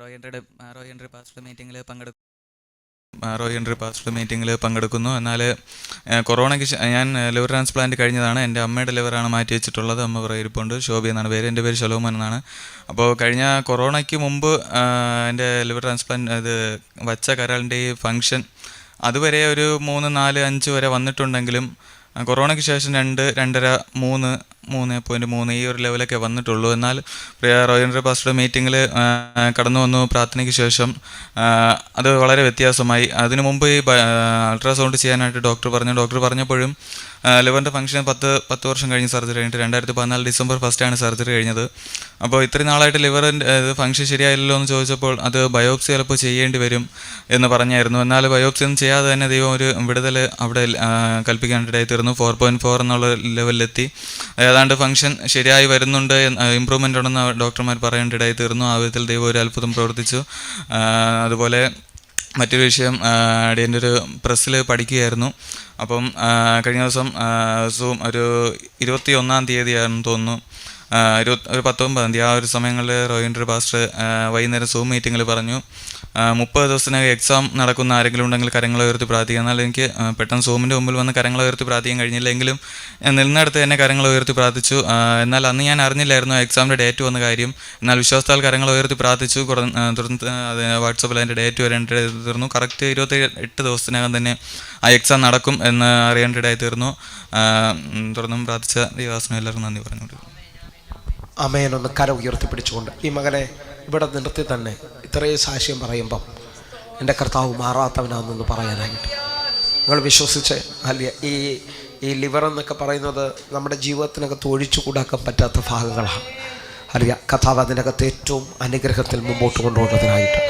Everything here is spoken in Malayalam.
റോയ് ഹെൻറി പാസ്റ്റർ മീറ്റിങ്ങിൽ പങ്കെടുക്കുന്നു. എന്നാൽ കൊറോണയ്ക്ക് ഞാൻ ലിവർ ട്രാൻസ്പ്ലാന്റ് കഴിഞ്ഞതാണ്. എൻ്റെ അമ്മയുടെ ലിവറാണ് മാറ്റി വെച്ചിട്ടുള്ളത്. അമ്മ പറയിരിപ്പുണ്ട്. ശോഭി എന്നാണ് പേര്. എൻ്റെ പേര് ശലോമൻ എന്നാണ്. അപ്പോൾ കഴിഞ്ഞ കൊറോണയ്ക്ക് മുമ്പ് എൻ്റെ ലിവർ ട്രാൻസ്പ്ലാന്റ് ഇത് വച്ച കരളിൻ്റെ ഈ ഫങ്ഷൻ അതുവരെ ഒരു 3, 4, 5 വരെ വന്നിട്ടുണ്ടെങ്കിലും കൊറോണയ്ക്ക് ശേഷം 2, 2.5, 3 ഈ ഒരു ലെവലൊക്കെ വന്നിട്ടുള്ളൂ. എന്നാൽ റോയ് ഹെൻറി പാസ്റ്റർ മീറ്റിങ്ങിൽ കടന്നു വന്നു. പ്രാർത്ഥനയ്ക്ക് ശേഷം അത് വളരെ വ്യത്യാസമായി. അതിനു മുമ്പ് ഈ അൾട്രാസൗണ്ട് ചെയ്യാനായിട്ട് ഡോക്ടർ പറഞ്ഞപ്പോഴും ലിവറിൻ്റെ ഫംഗ്ഷൻ 10 വർഷം കഴിഞ്ഞ് സർജറി കഴിഞ്ഞിട്ട് 2014 ഡിസംബർ 1 സർജറി കഴിഞ്ഞത്. അപ്പോൾ ഇത്രയും നാളായിട്ട് ലിവറിൻ്റെ ഫംഗ്ഷൻ ശരിയായില്ലല്ലോ എന്ന് ചോദിച്ചപ്പോൾ അത് ബയോപ്സി ചിലപ്പോൾ ചെയ്യേണ്ടി വരും എന്ന് പറഞ്ഞായിരുന്നു. എന്നാൽ ബയോപ്സി ഒന്നും ചെയ്യാതെ തന്നെ ദൈവം ഒരു വിടുതൽ അവിടെ കൽപ്പിക്കാനിടയായി തീർന്നു. 4.4 എന്നുള്ള ലെവലിലെത്തി. ഏതാണ്ട് ഫംഗ്ഷൻ ശരിയായി വരുന്നുണ്ട്, ഇമ്പ്രൂവ്മെൻ്റ് ഉണ്ടെന്ന് ഡോക്ടർമാർ പറയേണ്ടിടയായി തീർന്നു. ആ വിധത്തിൽ ദൈവം ഒരു അത്ഭുതം പ്രവർത്തിച്ചു. അതുപോലെ മറ്റൊരു വിഷയം, അടിയൻ്റെ ഒരു പ്രസ്സിൽ പഠിക്കുകയായിരുന്നു. അപ്പം കഴിഞ്ഞ ദിവസം ഒരു 21-ാം തീയതിയാണെന്ന് തോന്നുന്നു, ഒരു 19-ാം തീയതി ആ ഒരു സമയങ്ങളിൽ റോയ് ഹെൻറി പാസ്റ്റർ വൈകുന്നേരം സൂം മീറ്റിങ്ങിൽ പറഞ്ഞു, 30 ദിവസത്തിനകം എക്സാം നടക്കുന്ന ആരെങ്കിലും ഉണ്ടെങ്കിൽ കരങ്ങൾ ഉയർത്തി പ്രാർത്ഥിക്കുക. എന്നാൽ എനിക്ക് പെട്ടെന്ന് സൂമിൻ്റെ മുമ്പിൽ വന്ന് കരങ്ങൾ ഉയർത്തി പ്രാർത്ഥിക്കാൻ കഴിഞ്ഞില്ലെങ്കിലും ഞാൻ നിന്നിടത്ത് തന്നെ കരങ്ങൾ ഉയർത്തി പ്രാർത്ഥിച്ചു. എന്നാൽ അന്ന് ഞാൻ അറിഞ്ഞില്ലായിരുന്നു എക്സാമിൻ്റെ ഡേറ്റ് വന്ന കാര്യം. എന്നാൽ വിശ്വാസത്താൽ കരങ്ങൾ ഉയർത്തി പ്രാർത്ഥിച്ചു. തുടർന്ന് അത് വാട്സപ്പിൽ അതിൻ്റെ ഡേറ്റ് വരേണ്ടതായി തീർന്നു. കറക്റ്റ് 28 ദിവസത്തിനകം തന്നെ ആ എക്സാം നടക്കും എന്ന് അറിയേണ്ടതായി തീർന്നു. തുടർന്നും പ്രാർത്ഥിച്ച ദൈവദാസനും എല്ലാവർക്കും നന്ദി പറഞ്ഞുകൊണ്ടിരിക്കുന്നു. അമ്മേനൊന്ന് കര ഉയർത്തിപ്പിടിച്ചുകൊണ്ട് ഈ മകനെ ഇവിടെ നിർത്തി തന്നെ ഇത്രയും സാക്ഷ്യം പറയുമ്പം എൻ്റെ കർത്താവ് മാറാത്തവനാണെന്ന് പറയാനായിട്ട് നിങ്ങൾ വിശ്വസിച്ച് അല്ല. ഈ ലിവർ എന്നൊക്കെ പറയുന്നത് നമ്മുടെ ജീവിതത്തിനകത്ത് ഒഴിച്ചുകൂടാക്കാൻ പറ്റാത്ത ഭാഗങ്ങളാണ്. അറിയാം, കർത്താവ് അതിനകത്ത് ഏറ്റവും അനുഗ്രഹത്തിൽ മുമ്പോട്ട് കൊണ്ടുപോകുന്നതിനായിട്ട്